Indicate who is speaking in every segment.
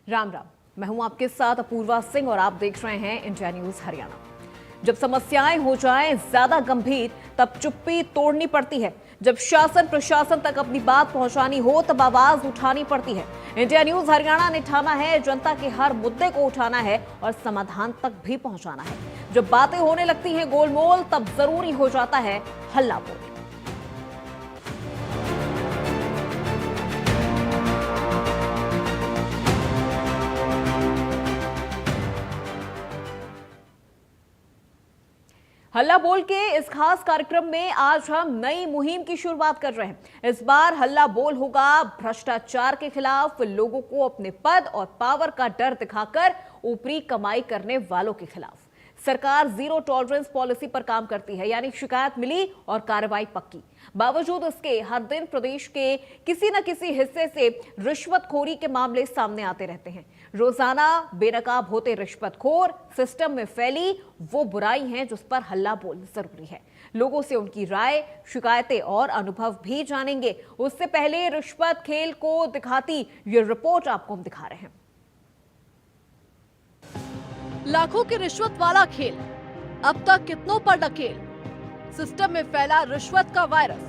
Speaker 1: राम राम, मैं हूं आपके साथ अपूर्वा सिंह और आप देख रहे हैं इंडिया न्यूज हरियाणा। जब समस्याएं हो जाएं ज्यादा गंभीर तब चुप्पी तोड़नी पड़ती है। जब शासन प्रशासन तक अपनी बात पहुंचानी हो तब आवाज उठानी पड़ती है। इंडिया न्यूज हरियाणा ने ठाना है जनता के हर मुद्दे को उठाना है और समाधान तक भी पहुंचाना है। जब बातें होने लगती हैं गोलमोल तब जरूरी हो जाता है हल्ला बोल। हल्ला बोल के इस खास कार्यक्रम में आज हम नई मुहिम की शुरुआत कर रहे हैं। इस बार हल्ला बोल होगा भ्रष्टाचार के खिलाफ, लोगों को अपने पद और पावर का डर दिखाकर ऊपरी कमाई करने वालों के खिलाफ। सरकार जीरो टॉलरेंस पॉलिसी पर काम करती है, यानी शिकायत मिली और कार्रवाई पक्की। बावजूद इसके हर दिन प्रदेश के किसी न किसी हिस्से से रिश्वतखोरी के मामले सामने आते रहते हैं। रोजाना बेनकाब होते रिश्वतखोर, सिस्टम में फैली वो बुराई हैं जिस पर हल्ला बोल जरूरी है। लोगों से उनकी राय, शिकायतें और अनुभव भी जानेंगे। उससे पहले रिश्वत खेल को दिखाती ये रिपोर्ट आपको हम दिखा रहे हैं।
Speaker 2: लाखों की रिश्वत वाला खेल, अब तक कितनों पर नकेल। सिस्टम में फैला रिश्वत का वायरस,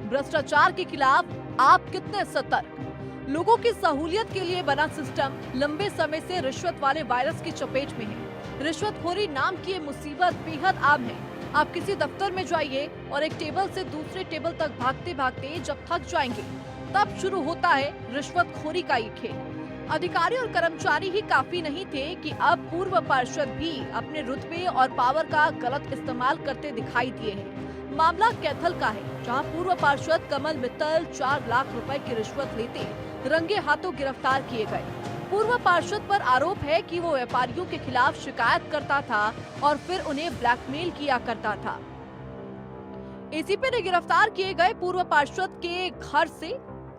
Speaker 2: भ्रष्टाचार के खिलाफ आप कितने सतर्क। लोगों की सहूलियत के लिए बना सिस्टम लंबे समय से रिश्वत वाले वायरस की चपेट में है। रिश्वतखोरी नाम की ये मुसीबत बेहद आम है। आप किसी दफ्तर में जाइए और एक टेबल से दूसरे टेबल तक भागते भागते जब थक जाएंगे तब शुरू होता है रिश्वतखोरी का ये खेल। अधिकारी और कर्मचारी ही काफी नहीं थे कि अब पूर्व पार्षद भी अपने रुतबे और पावर का गलत इस्तेमाल करते दिखाई दिए हैं। मामला कैथल का है, जहां पूर्व पार्षद कमल मित्तल 4 लाख रुपए की रिश्वत लेते रंगे हाथों गिरफ्तार किए गए। पूर्व पार्षद पर आरोप है कि वो व्यापारियों के खिलाफ शिकायत करता था और फिर उन्हें ब्लैकमेल किया करता था। एसीपी ने गिरफ्तार किए गए पूर्व पार्षद के घर से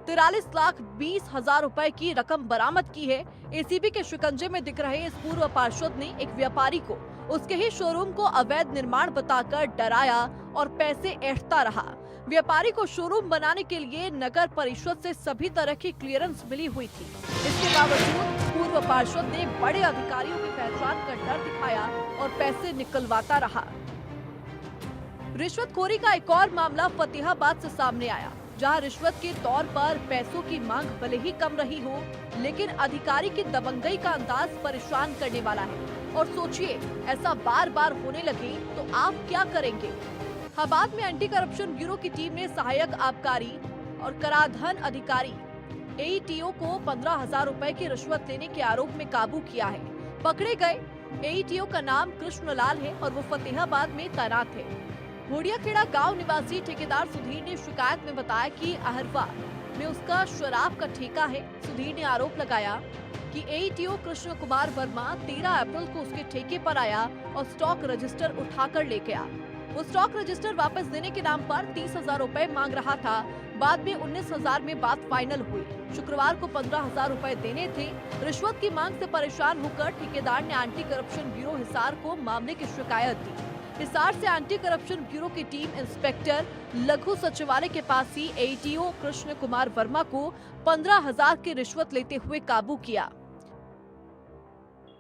Speaker 2: 43,20,000 रुपए की रकम बरामद की है। एसीबी के शिकंजे में दिख रहे इस पूर्व पार्षद ने एक व्यापारी को उसके ही शोरूम को अवैध निर्माण बताकर डराया और पैसे ऐंठता रहा। व्यापारी को शोरूम बनाने के लिए नगर परिषद से सभी तरह की क्लियरेंस मिली हुई थी। इसके बावजूद पूर्व पार्षद ने बड़े अधिकारियों की पहचान कर डर दिखाया और पैसे निकलवाता रहा। रिश्वतखोरी का एक और मामला फतेहाबाद से सामने आया, जहां रिश्वत के तौर पर पैसों की मांग भले ही कम रही हो, लेकिन अधिकारी की दबंगई का अंदाज परेशान करने वाला है। और सोचिए, ऐसा बार बार होने लगे तो आप क्या करेंगे। इलाहाबाद में एंटी करप्शन ब्यूरो की टीम ने सहायक आबकारी और कराधान अधिकारी एईटीओ को 15,000 रुपए की रिश्वत लेने के आरोप में काबू किया है। पकड़े गए एईटीओ का नाम कृष्णलाल है और वो फतेहाबाद में तैनात है। घोड़ियाखेड़ा गांव निवासी ठेकेदार सुधीर ने शिकायत में बताया कि अहरवा में उसका शराब का ठेका है। सुधीर ने आरोप लगाया कि एईटीओ कृष्ण कुमार वर्मा 13 अप्रैल को उसके ठेके पर आया और स्टॉक रजिस्टर उठाकर ले गया। वो स्टॉक रजिस्टर वापस देने के नाम पर 30,000 रुपए मांग रहा था। बाद में 19,000 में बात फाइनल हुई। शुक्रवार को 15,000 रुपए देने थे। रिश्वत की मांग से परेशान होकर ठेकेदार ने एंटी करप्शन ब्यूरो हिसार को मामले की शिकायत दी। हिसार से एंटी करप्शन ब्यूरो की टीम इंस्पेक्टर लघु सचिवालय के पास ही एईटीओ कृष्ण कुमार वर्मा को 15,000 की रिश्वत लेते हुए काबू किया।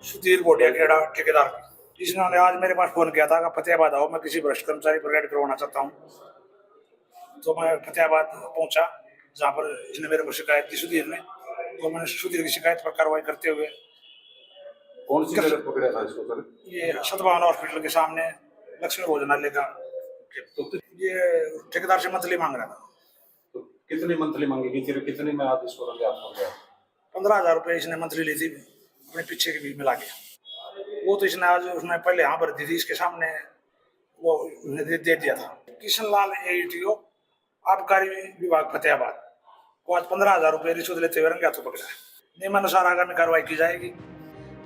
Speaker 3: सुधीर घोड़ियाखेड़ा ठेकेदार, इसने आज मेरे पास फोन किया था कि फतेहाबाद आओ, मैं किसी भ्रष्ट कर्मचारी पर रेड करवाना चाहता हूँ। तो मैं फतेहाबाद पहुंचा, जहाँ पर इसने मेरे को शिकायत दी सुधीर ने। तो मैंने सुधीर की शिकायत पर कार्रवाई करते हुए
Speaker 4: कौन सी जगह पकड़ा था इसको सर?
Speaker 3: ये सतभावना हॉस्पिटल के सामने लक्ष्मी भोजनालय का।
Speaker 4: तो
Speaker 3: ये ठेकेदार से मंथली मांग रहा था।
Speaker 4: तो कितनी मंथली मांगी थी, कितनी में आज इसको रंगे हाथ हो गया?
Speaker 3: 15,000 रुपए इसने मंथली ली थी, अपने पीछे के भी मिला के। वो तो इसने आज उसने पहले यहाँ पर दी थी, इसके सामने वो दे दिया था। किशनलाल एईटीओ आबकारी विभाग फतेहाबाद को आज 15,000 रुपए रिश्वत लेते हुए रंगे हाथों पकड़ा है। नियमानुसार आगामी कार्रवाई की जाएगी।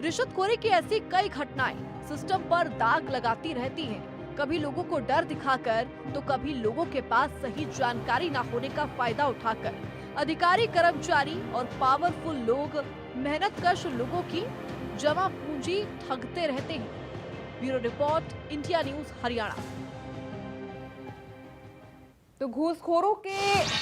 Speaker 2: रिश्वतखोरी की ऐसी कई घटनाएं सिस्टम पर दाग लगाती रहती हैं। कभी लोगों को डर दिखाकर तो कभी लोगों के पास सही जानकारी न होने का फायदा उठाकर अधिकारी, कर्मचारी और पावरफुल लोग मेहनतकश लोगों की जमा पूंजी ठगते रहते हैं। Bureau report, India news Haryana.
Speaker 1: तो घूसखोरों के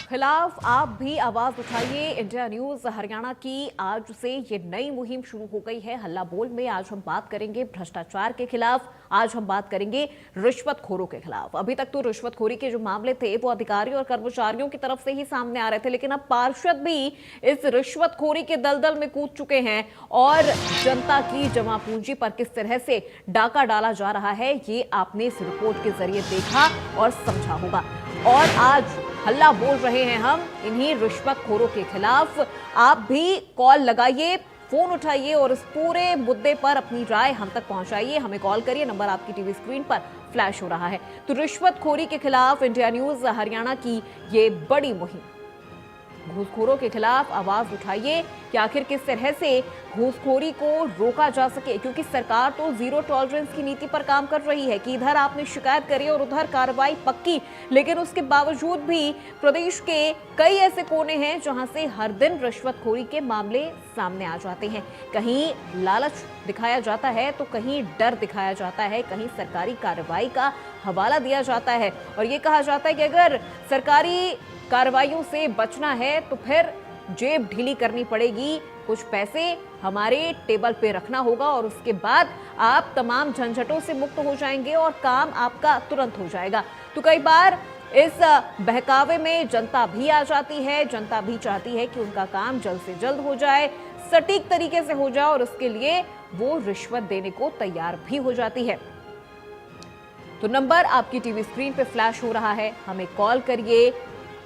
Speaker 1: खिलाफ आप भी आवाज उठाइए। इंडिया न्यूज हरियाणा की आज से ये नई मुहिम शुरू हो गई है हल्ला बोल में। आज हम बात करेंगे भ्रष्टाचार के खिलाफ, आज हम बात करेंगे रिश्वतखोरों के खिलाफ। अभी तक तो रिश्वतखोरी के जो मामले थे वो अधिकारियों और कर्मचारियों की तरफ से ही सामने आ रहे थे, लेकिन अब पार्षद भी इस रिश्वतखोरी के दलदल में कूद चुके हैं और जनता की जमा पूंजी पर किस तरह से डाका डाला जा रहा है ये आपने इस रिपोर्ट के जरिए देखा और समझा होगा। और आज हल्ला बोल रहे हैं हम इन्हीं रिश्वतखोरों के खिलाफ। आप भी कॉल लगाइए, फोन उठाइए और इस पूरे मुद्दे पर अपनी राय हम तक पहुंचाइए। हमें कॉल करिए, नंबर आपकी टीवी स्क्रीन पर फ्लैश हो रहा है। तो रिश्वतखोरी के खिलाफ इंडिया न्यूज हरियाणा की ये बड़ी मुहिम, घूसखोरों के खिलाफ आवाज उठाइए कि आखिर किस तरह से घूसखोरी को रोका जा सके, क्योंकि सरकार तो जीरो टॉलरेंस की नीति पर काम कर रही है कि इधर आपने शिकायत करी और उधर कार्रवाई पक्की, लेकिन उसके बावजूद भी प्रदेश के कई ऐसे कोने हैं जहां से हर दिन रिश्वतखोरी के मामले सामने आ जाते हैं। कहीं लालच दिखाया जाता है तो कहीं डर दिखाया जाता है, कहीं सरकारी कार्रवाई का हवाला दिया जाता है और ये कहा जाता है कि अगर सरकारी कार्रवाइयों से बचना है तो फिर जेब ढीली करनी पड़ेगी, कुछ पैसे हमारे टेबल पे रखना होगा और उसके बाद आप तमाम झंझटों से मुक्त हो जाएंगे और काम आपका तुरंत हो जाएगा। तो कई बार इस बहकावे में जनता भी आ जाती है, जनता भी चाहती है कि उनका काम जल्द से जल्द हो जाए, सटीक तरीके से हो जाए और उसके लिए वो रिश्वत देने को तैयार भी हो जाती है। तो नंबर आपकी टीवी स्क्रीन पे फ्लैश हो रहा है, हमें कॉल करिए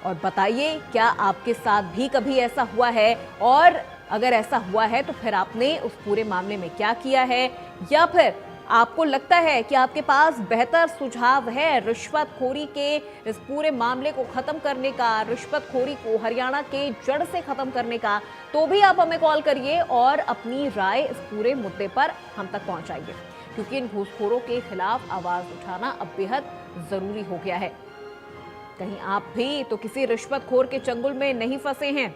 Speaker 1: और बताइए क्या आपके साथ भी कभी ऐसा हुआ है, और अगर ऐसा हुआ है तो फिर आपने उस पूरे मामले में क्या किया है, या फिर आपको लगता है कि आपके पास बेहतर सुझाव है रिश्वतखोरी के इस पूरे मामले को खत्म करने का, रिश्वतखोरी को हरियाणा के जड़ से खत्म करने का, तो भी आप हमें कॉल करिए और अपनी राय इस पूरे मुद्दे पर हम तक पहुंचाइए, क्योंकि इन घूसखोरों के खिलाफ आवाज उठाना अब बेहद जरूरी हो गया है। कहीं आप भी तो किसी रिश्वतखोर के चंगुल में नहीं फंसे हैं?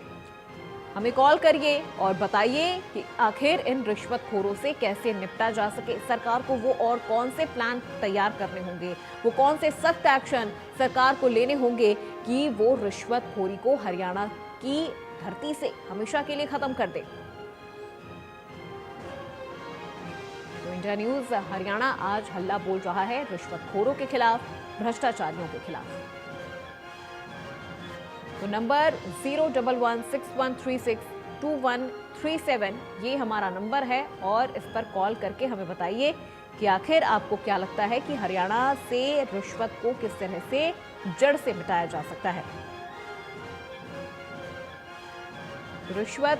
Speaker 1: हमें कॉल करिए और बताइए कि आखिर इन रिश्वतखोरों से कैसे निपटा जा सके। सरकार को वो और कौन से प्लान तैयार करने होंगे, वो कौन से सख्त एक्शन सरकार को लेने होंगे कि वो रिश्वतखोरी को हरियाणा की धरती से हमेशा के लिए खत्म कर दे। तो इंडिया न्यूज हरियाणा आज हल्ला बोल रहा है रिश्वतखोरों के खिलाफ, भ्रष्टाचारियों के खिलाफ। तो नंबर 01161362137 ये हमारा नंबर है और इस पर कॉल करके हमें बताइए कि आखिर आपको क्या लगता है कि हरियाणा से रिश्वत को किस तरह से जड़ से मिटाया जा सकता है। रिश्वत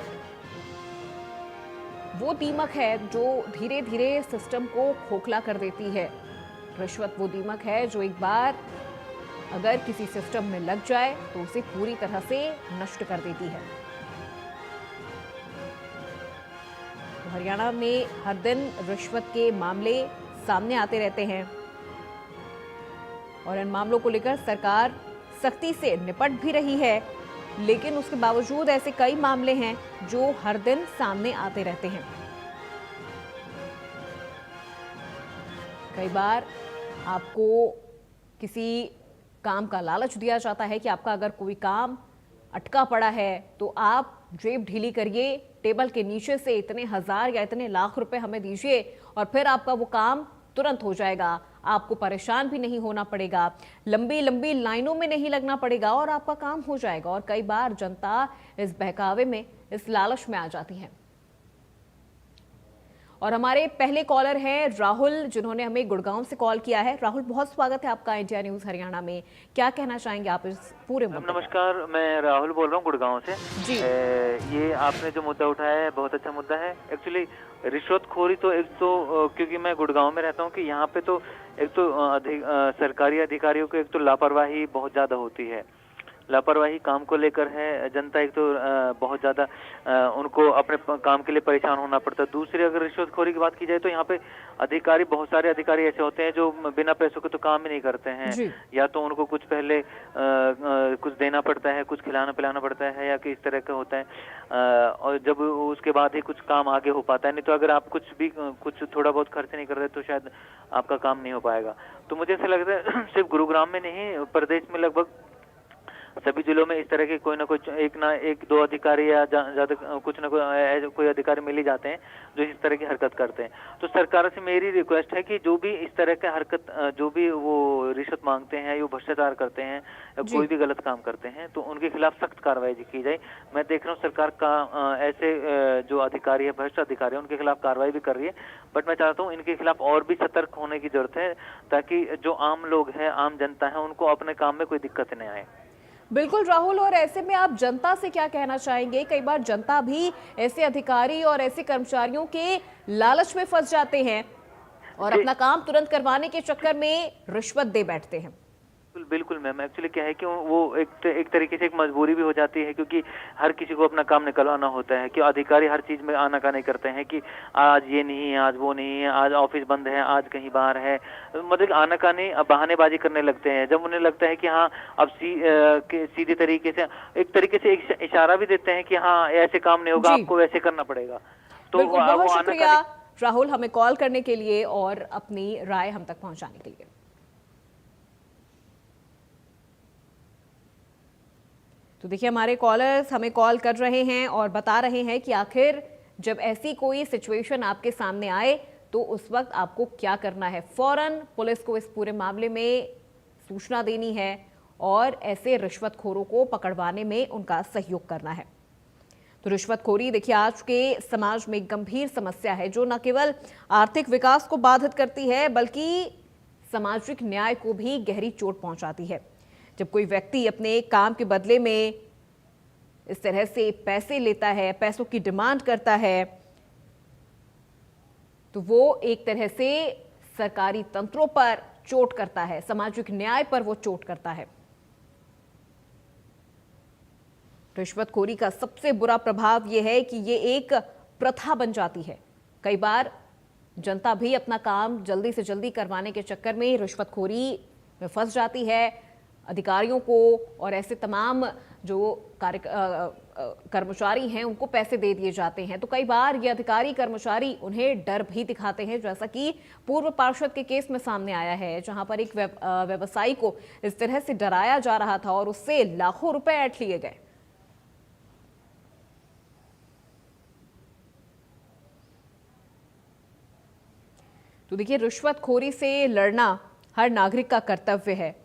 Speaker 1: वो दीमक है जो धीरे धीरे सिस्टम को खोखला कर देती है। रिश्वत वो दीमक है जो एक बार अगर किसी सिस्टम में लग जाए तो उसे पूरी तरह से नष्ट कर देती है। तो हरियाणा में हर दिन रिश्वत के मामले सामने आते रहते हैं और इन मामलों को लेकर सरकार सख्ती से निपट भी रही है, लेकिन उसके बावजूद ऐसे कई मामले हैं जो हर दिन सामने आते रहते हैं। कई बार आपको किसी काम का लालच दिया जाता है कि आपका अगर कोई काम अटका पड़ा है तो आप जेब ढीली करिए, टेबल के नीचे से इतने हजार या इतने लाख रुपए हमें दीजिए और फिर आपका वो काम तुरंत हो जाएगा, आपको परेशान भी नहीं होना पड़ेगा, लंबी लंबी लाइनों में नहीं लगना पड़ेगा और आपका काम हो जाएगा। और कई बार जनता इस बहकावे में, इस लालच में आ जाती है। और हमारे पहले कॉलर हैं राहुल, जिन्होंने हमें गुड़गांव से कॉल किया है। राहुल, बहुत स्वागत है आपका इंडिया न्यूज हरियाणा में। क्या कहना चाहेंगे आप इस पूरे मुद्दे पर?
Speaker 5: नमस्कार, मैं राहुल बोल रहा हूँ गुड़गांव से
Speaker 1: जी।
Speaker 5: ये आपने जो मुद्दा उठाया है बहुत अच्छा मुद्दा है। एक्चुअली रिश्वतखोरी तो एक तो क्योंकि मैं गुड़गांव में रहता हूँ कि यहाँ पे तो एक तो सरकारी अधिकारियों को एक तो लापरवाही बहुत ज्यादा होती है। लापरवाही काम को लेकर है। जनता एक तो बहुत ज्यादा उनको अपने काम के लिए परेशान होना पड़ता है। दूसरी अगर रिश्वतखोरी की बात की जाए तो यहाँ पे अधिकारी, बहुत सारे अधिकारी ऐसे होते हैं जो बिना पैसों के तो काम ही नहीं करते हैं। या तो उनको कुछ पहले कुछ देना पड़ता है, कुछ खिलाना पिलाना पड़ता है, या कि इस तरह का होता है और जब उसके बाद ही कुछ काम आगे हो पाता है। नहीं तो अगर आप कुछ थोड़ा बहुत खर्च नहीं कर रहे तो शायद आपका काम नहीं हो पाएगा। तो मुझे ऐसा लगता है सिर्फ गुरुग्राम में नहीं, प्रदेश में लगभग सभी जिलों में इस तरह के कोई ना एक दो अधिकारी या ज्यादा कुछ ना कोई अधिकारी मिल ही जाते हैं जो इस तरह की हरकत करते हैं। तो सरकार से मेरी रिक्वेस्ट है कि जो भी इस तरह का हरकत, जो भी वो रिश्वत मांगते हैं या भ्रष्टाचार करते हैं या कोई भी गलत काम करते हैं, तो उनके खिलाफ सख्त कार्रवाई की जाए। मैं देख रहा हूँ सरकार का ऐसे जो अधिकारी है, भ्रष्ट अधिकारी है, उनके खिलाफ कार्रवाई भी कर रही है, बट मैं चाहता हूँ इनके खिलाफ और भी सतर्क होने की जरूरत है, ताकि जो आम लोग हैं, आम जनता है, उनको अपने काम में कोई दिक्कत नहीं आए।
Speaker 1: बिल्कुल राहुल, और ऐसे में आप जनता से क्या कहना चाहेंगे? कई बार जनता भी ऐसे अधिकारी और ऐसे कर्मचारियों के लालच में फंस जाते हैं और अपना काम तुरंत करवाने के चक्कर में रिश्वत दे बैठते हैं।
Speaker 5: बिल्कुल मैम, एक्चुअली क्या है कि वो एक तरीके से एक मजबूरी भी हो जाती है, क्योंकि हर किसी को अपना काम निकलवाना होता है कि अधिकारी हर चीज में आनाकानी करते हैं कि आज ये नहीं है, आज वो नहीं है, आज ऑफिस बंद है, आज कहीं बाहर है, मतलब आनाकानी बहानेबाजी करने लगते हैं। जब उन्हें लगता है कि हाँ अब सीधे तरीके से एक इशारा भी देते हैं कि हाँ ऐसे काम नहीं होगा, आपको वैसे करना पड़ेगा। तो
Speaker 1: बहुत शुक्रिया राहुल हमें कॉल करने के लिए और अपनी राय हम तक पहुंचाने के लिए। तो देखिए, हमारे कॉलर्स हमें कॉल कर रहे हैं और बता रहे हैं कि आखिर जब ऐसी कोई सिचुएशन आपके सामने आए तो उस वक्त आपको क्या करना है। फौरन पुलिस को इस पूरे मामले में सूचना देनी है और ऐसे रिश्वतखोरों को पकड़वाने में उनका सहयोग करना है। तो रिश्वतखोरी देखिए आज के समाज में एक गंभीर समस्या है जो न केवल आर्थिक विकास को बाधित करती है बल्कि सामाजिक न्याय को भी गहरी चोट पहुंचाती है। जब कोई व्यक्ति अपने काम के बदले में इस तरह से पैसे लेता है, पैसों की डिमांड करता है, तो वो एक तरह से सरकारी तंत्रों पर चोट करता है, सामाजिक न्याय पर वो चोट करता है। रिश्वतखोरी का सबसे बुरा प्रभाव यह है कि ये एक प्रथा बन जाती है। कई बार जनता भी अपना काम जल्दी से जल्दी करवाने के चक्कर में रिश्वतखोरी में फंस जाती है। अधिकारियों को और ऐसे तमाम जो कर्मचारी हैं उनको पैसे दे दिए जाते हैं, तो कई बार ये अधिकारी कर्मचारी उन्हें डर भी दिखाते हैं, जैसा कि पूर्व पार्षद के केस में सामने आया है, जहां पर एक व्यवसायी को इस तरह से डराया जा रहा था और उससे लाखों रुपए ऐंठ लिए गए। तो देखिए, रिश्वतखोरी से लड़ना हर नागरिक का कर्तव्य है।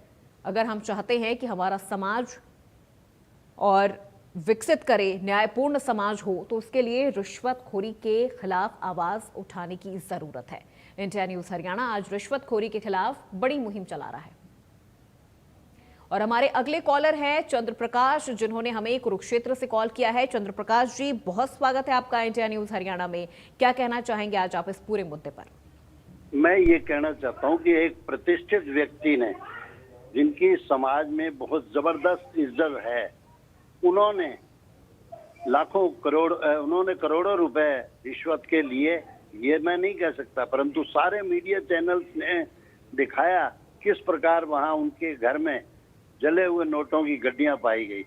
Speaker 1: अगर हम चाहते हैं कि हमारा समाज और विकसित करे, न्यायपूर्ण समाज हो, तो उसके लिए रिश्वतखोरी के खिलाफ आवाज उठाने की जरूरत है। इंडिया न्यूज हरियाणा आज रिश्वतखोरी के खिलाफ बड़ी मुहिम चला रहा है। और हमारे अगले कॉलर हैं चंद्र प्रकाश, जिन्होंने हमें कुरुक्षेत्र से कॉल किया है। चंद्र प्रकाश जी, बहुत स्वागत है आपका इंडिया न्यूज हरियाणा में। क्या कहना चाहेंगे आज आप इस पूरे मुद्दे पर?
Speaker 6: मैं ये कहना चाहता हूँ कि एक प्रतिष्ठित व्यक्ति ने, जिनकी समाज में बहुत जबरदस्त इज्जत है, उन्होंने करोड़ों रुपए रिश्वत के लिए, ये मैं नहीं कह सकता, परंतु सारे मीडिया चैनल्स ने दिखाया किस प्रकार वहां उनके घर में जले हुए नोटों की गड्डियां पाई गई।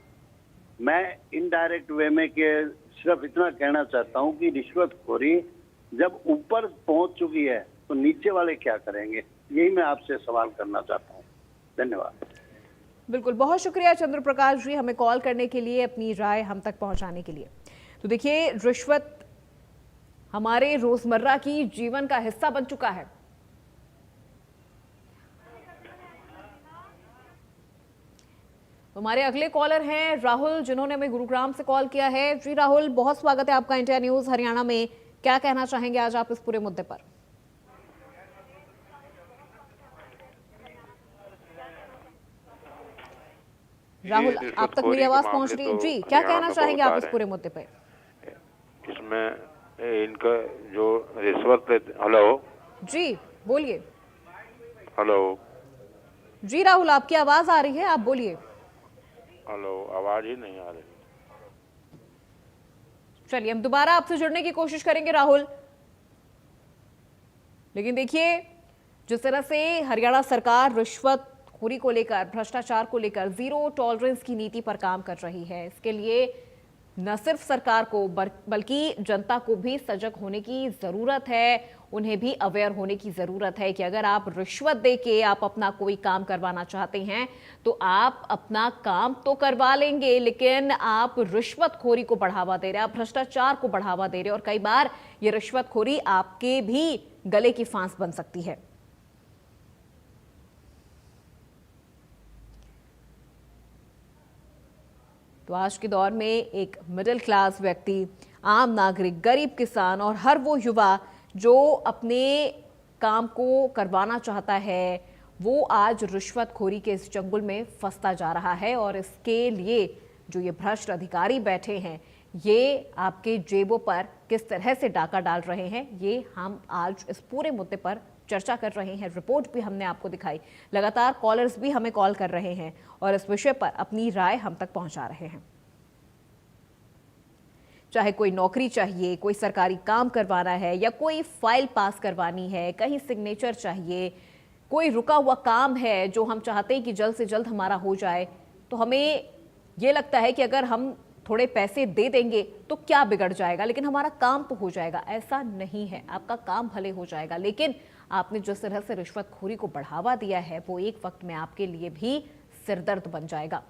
Speaker 6: मैं इनडायरेक्ट वे में के सिर्फ इतना कहना चाहता हूं कि रिश्वतखोरी जब ऊपर पहुंच चुकी है तो नीचे वाले क्या करेंगे, यही मैं आपसे सवाल करना चाहता हूं। धन्यवाद।
Speaker 1: बिल्कुल, बहुत शुक्रिया चंद्र प्रकाश जी हमें कॉल करने के लिए, अपनी राय हम तक पहुंचाने के लिए। तो देखिए, रिश्वत हमारे रोजमर्रा की जीवन का हिस्सा बन चुका है। तो हमारे अगले कॉलर हैं राहुल, जिन्होंने हमें गुरुग्राम से कॉल किया है। जी राहुल, बहुत स्वागत है आपका इंडिया न्यूज हरियाणा में। क्या कहना चाहेंगे आज आप इस पूरे मुद्दे पर? राहुल, आप तक मेरी आवाज पहुंच रही है? जी, क्या कहना चाहेंगे आप इस पूरे मुद्दे पे?
Speaker 7: इसमें इनका जो रिश्वत लेते। हेलो
Speaker 1: जी, बोलिए।
Speaker 7: हेलो
Speaker 1: जी राहुल, आपकी आवाज आ रही है, आप बोलिए।
Speaker 7: हेलो, आवाज ही नहीं आ रही।
Speaker 1: चलिए, हम दोबारा आपसे जुड़ने की कोशिश करेंगे राहुल। लेकिन देखिए, जिस तरह से हरियाणा सरकार रिश्वतखोरी को लेकर, भ्रष्टाचार को लेकर जीरो टॉलरेंस की नीति पर काम कर रही है, इसके लिए न सिर्फ सरकार को बल्कि जनता को भी सजग होने की जरूरत है उन्हें भी अवेयर होने की ज़रूरत है कि अगर आप रिश्वत दे के आप अपना कोई काम करवाना चाहते हैं तो आप अपना काम तो करवा लेंगे, लेकिन आप रिश्वतखोरी को बढ़ावा दे रहे हैं, आप भ्रष्टाचार को बढ़ावा दे रहे हैं और कई बार ये रिश्वतखोरी आपके भी गले की फांस बन सकती है। तो आज के दौर में एक मिडिल क्लास व्यक्ति, आम नागरिक, गरीब किसान और हर वो युवा जो अपने काम को करवाना चाहता है, वो आज रिश्वतखोरी के इस चंगुल में फंसता जा रहा है। और इसके लिए जो ये भ्रष्ट अधिकारी बैठे हैं, ये आपके जेबों पर किस तरह से डाका डाल रहे हैं, ये हम आज इस पूरे मुद्दे पर चर्चा कर रहे हैं। रिपोर्ट भी हमने आपको दिखाई, लगातार कॉलर्स भी हमें कॉल कर रहे हैं और इस विषय पर अपनी राय हम तक पहुंचा रहे हैं। चाहे कोई नौकरी चाहिए, कोई सरकारी काम करवाना है या कोई फाइल पास करवानी है, कहीं सिग्नेचर चाहिए, कोई रुका हुआ काम है जो हम चाहते हैं कि जल्द से जल्द हमारा हो जाए, तो हमें ये लगता है कि अगर हम थोड़े पैसे दे देंगे तो क्या बिगड़ जाएगा, लेकिन हमारा काम तो हो जाएगा। ऐसा नहीं है, आपका काम भले हो जाएगा, लेकिन आपने जिस तरह से रिश्वतखोरी को बढ़ावा दिया है वो एक वक्त में आपके लिए भी सिरदर्द बन जाएगा।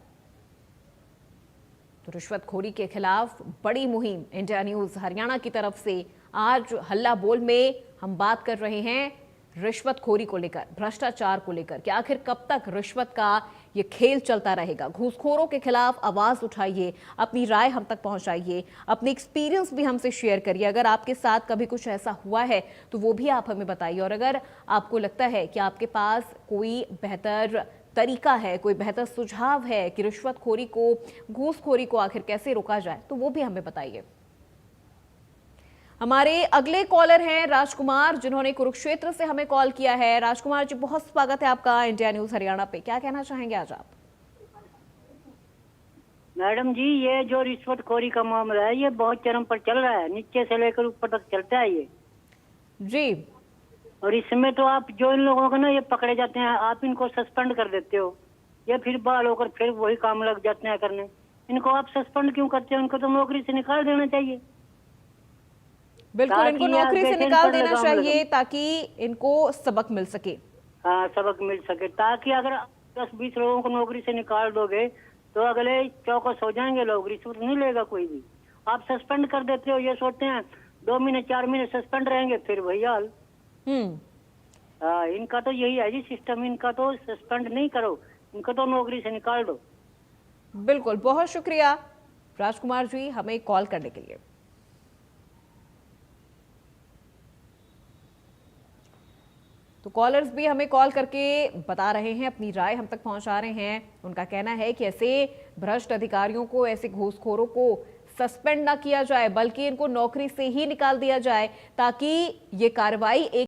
Speaker 1: तो रिश्वतखोरी के खिलाफ बड़ी मुहिम इंडिया न्यूज हरियाणा की तरफ से आज हल्ला बोल में हम बात कर रहे हैं रिश्वतखोरी को लेकर, भ्रष्टाचार को लेकर कि आखिर कब तक रिश्वत का ये खेल चलता रहेगा। घूसखोरों के खिलाफ आवाज उठाइए, अपनी राय हम तक पहुंचाइए, अपनी एक्सपीरियंस भी हमसे शेयर करिए। अगर आपके साथ कभी कुछ ऐसा हुआ है तो वो भी आप हमें बताइए। और अगर आपको लगता है कि आपके पास कोई बेहतर तरीका है, कोई बेहतर सुझाव है कि रिश्वतखोरी को, घूसखोरी को आखिर कैसे रोका जाए, तो वो भी हमें बताइए। हमारे अगले कॉलर हैं राजकुमार, जिन्होंने कुरुक्षेत्र से हमें कॉल किया है। राजकुमार जी, बहुत स्वागत है आपका इंडिया न्यूज हरियाणा पे। क्या कहना चाहेंगे आज आप?
Speaker 8: मैडम जी, ये जो रिश्वतखोरी का मामला है ये बहुत चरम पर चल रहा है, नीचे से लेकर ऊपर तक चलता है ये
Speaker 1: जी।
Speaker 8: और इसमें तो आप जो इन लोगों को ना ये पकड़े जाते हैं, आप इनको सस्पेंड कर देते हो, ये फिर बहाल होकर फिर वही काम लग जाते हैं करने। इनको आप सस्पेंड क्यों करते हो? इनको तो नौकरी से निकाल देना चाहिए।
Speaker 1: बिल्कुल, इनको नौकरी से निकाल देना चाहिए ताकि इनको सबक मिल सके।
Speaker 8: हाँ, सबक मिल सके, ताकि अगर 10-20 लोगों को नौकरी से निकाल दोगे तो अगले चौकस हो जाएंगे लोग, रिश्वत नहीं लेगा कोई भी। आप सस्पेंड कर देते हो, ये सोचते हैं 2 महीने 4 महीने सस्पेंड रहेंगे, फिर वही हाल। इनका तो यही है जी सिस्टम, इनका तो सस्पेंड नहीं करो, इनको तो नौकरी से निकाल दो।
Speaker 1: बिल्कुल, बहुत शुक्रिया राजकुमार जी हमें कॉल करने के लिए। तो कॉलर्स भी हमें कॉल करके बता रहे हैं, अपनी राय हम तक पहुंचा रहे हैं। उनका कहना है कि ऐसे भ्रष्ट अधिकारियों को, ऐसे घूसखोरों को सस्पेंड ना किया जाए, बल्कि इनको नौकरी से ही निकाल दिया जाए ताकि ये कार्रवाई एक